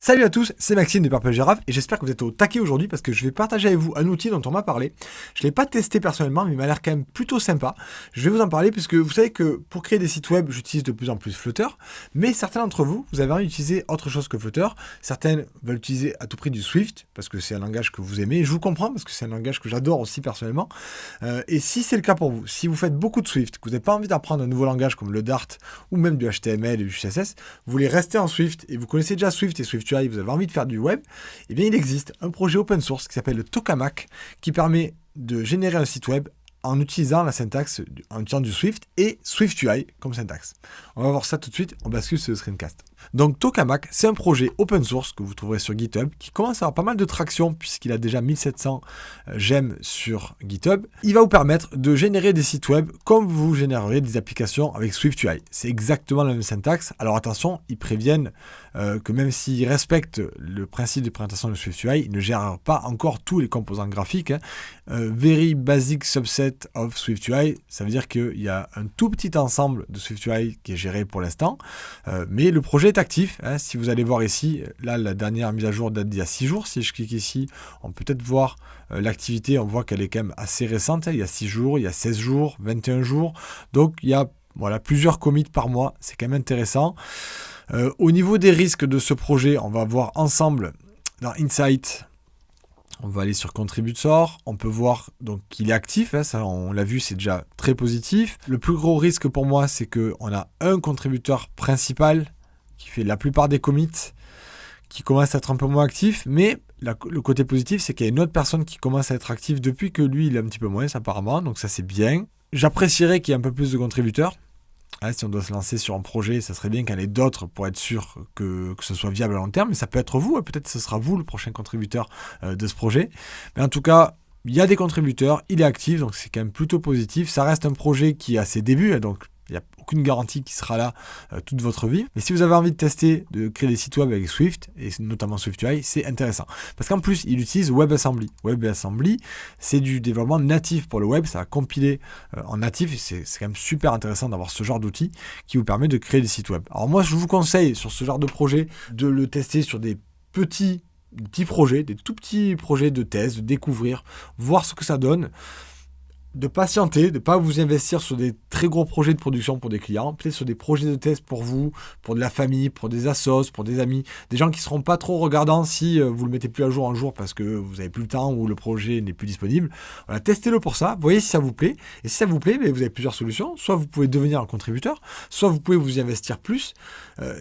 Salut à tous, c'est Maxime de Purple Giraffe et j'espère que vous êtes au taquet aujourd'hui parce que je vais partager avec vous un outil dont on m'a parlé. Je ne l'ai pas testé personnellement mais il m'a l'air quand même plutôt sympa. Je vais vous en parler puisque vous savez que pour créer des sites web, j'utilise de plus en plus Flutter, mais certains d'entre vous, vous avez envie d'utiliser autre chose que Flutter. Certaines veulent utiliser à tout prix du Swift parce que c'est un langage que vous aimez. Et je vous comprends parce que c'est un langage que j'adore aussi personnellement. Et si c'est le cas pour vous, si vous faites beaucoup de Swift, que vous n'avez pas envie d'apprendre un nouveau langage comme le Dart ou même du HTML et du CSS, vous voulez rester en Swift et vous connaissez déjà Swift et SwiftUI, vous avez envie de faire du web, eh bien il existe un projet open source qui s'appelle le Tokamak qui permet de générer un site web en utilisant la syntaxe, en utilisant du Swift et SwiftUI comme syntaxe. On va voir ça tout de suite, on bascule sur le screencast. Donc Tokamak, c'est un projet open source que vous trouverez sur GitHub qui commence à avoir pas mal de traction puisqu'il a déjà 1700 j'aime sur GitHub. Il va vous permettre de générer des sites web comme vous généreriez des applications avec SwiftUI. C'est exactement la même syntaxe. Alors attention, ils préviennent que même s'ils respectent le principe de présentation de SwiftUI, ils ne gèrent pas encore tous les composants graphiques. Very basic subset of SwiftUI, ça veut dire qu'il y a un tout petit ensemble de SwiftUI qui est géré pour l'instant, mais le projet est actif. Si vous allez voir ici, là la dernière mise à jour date d'il y a 6 jours. Si je clique ici, on peut peut-être voir l'activité, on voit qu'elle est quand même assez récente. Il y a 6 jours, il y a 16 jours, 21 jours. Donc il y a plusieurs commits par mois, c'est quand même intéressant. Au niveau des risques de ce projet, on va voir ensemble dans Insight. On va aller sur Contributor, on peut voir donc qu'il est actif, ça on l'a vu, c'est déjà très positif. Le plus gros risque pour moi, c'est qu'on a un contributeur principal qui fait la plupart des commits, qui commence à être un peu moins actif, mais le côté positif, c'est qu'il y a une autre personne qui commence à être active depuis que lui, il est un petit peu moins apparemment, donc ça c'est bien. J'apprécierais qu'il y ait un peu plus de contributeurs. Si on doit se lancer sur un projet, ça serait bien qu'il y en ait d'autres pour être sûr que ce soit viable à long terme. Mais ça peut être vous, peut-être que ce sera vous le prochain contributeur de ce projet. Mais en tout cas, il y a des contributeurs, il est actif, donc c'est quand même plutôt positif. Ça reste un projet qui est à ses débuts, donc il n'y a aucune garantie qui sera là toute votre vie. Mais si vous avez envie de tester, de créer des sites web avec Swift, et notamment SwiftUI, c'est intéressant. Parce qu'en plus, il utilise WebAssembly. WebAssembly, c'est du développement natif pour le web. Ça va compiler en natif. C'est quand même super intéressant d'avoir ce genre d'outil qui vous permet de créer des sites web. Alors moi, je vous conseille sur ce genre de projet de le tester sur des petits projets, des tout petits projets de thèse, de découvrir, voir ce que ça donne. De patienter, de ne pas vous investir sur des très gros projets de production pour des clients, peut-être sur des projets de test pour vous, pour de la famille, pour des assos, pour des amis, des gens qui ne seront pas trop regardants si vous le mettez plus à jour un jour parce que vous n'avez plus le temps ou le projet n'est plus disponible. Voilà, testez-le pour ça, voyez si ça vous plaît. Et si ça vous plaît, vous avez plusieurs solutions. Soit vous pouvez devenir un contributeur, soit vous pouvez vous y investir plus.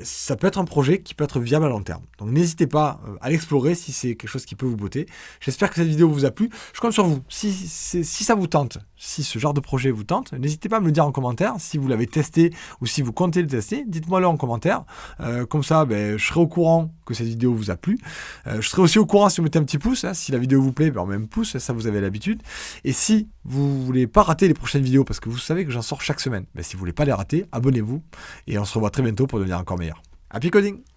Ça peut être un projet qui peut être viable à long terme. Donc n'hésitez pas à l'explorer si c'est quelque chose qui peut vous botter. J'espère que cette vidéo vous a plu. Je compte sur vous. Si ça vous tente, si ce genre de projet vous tente, n'hésitez pas à me le dire en commentaire. Si vous l'avez testé ou si vous comptez le tester, dites-moi-le en commentaire. Comme ça, je serai au courant que cette vidéo vous a plu. Je serai aussi au courant si vous mettez un petit pouce. Si la vidéo vous plaît, on met un pouce, ça vous avez l'habitude. Et si vous voulez pas rater les prochaines vidéos, parce que vous savez que j'en sors chaque semaine, si vous voulez pas les rater, abonnez-vous. Et on se revoit très bientôt pour devenir encore meilleur. Happy coding!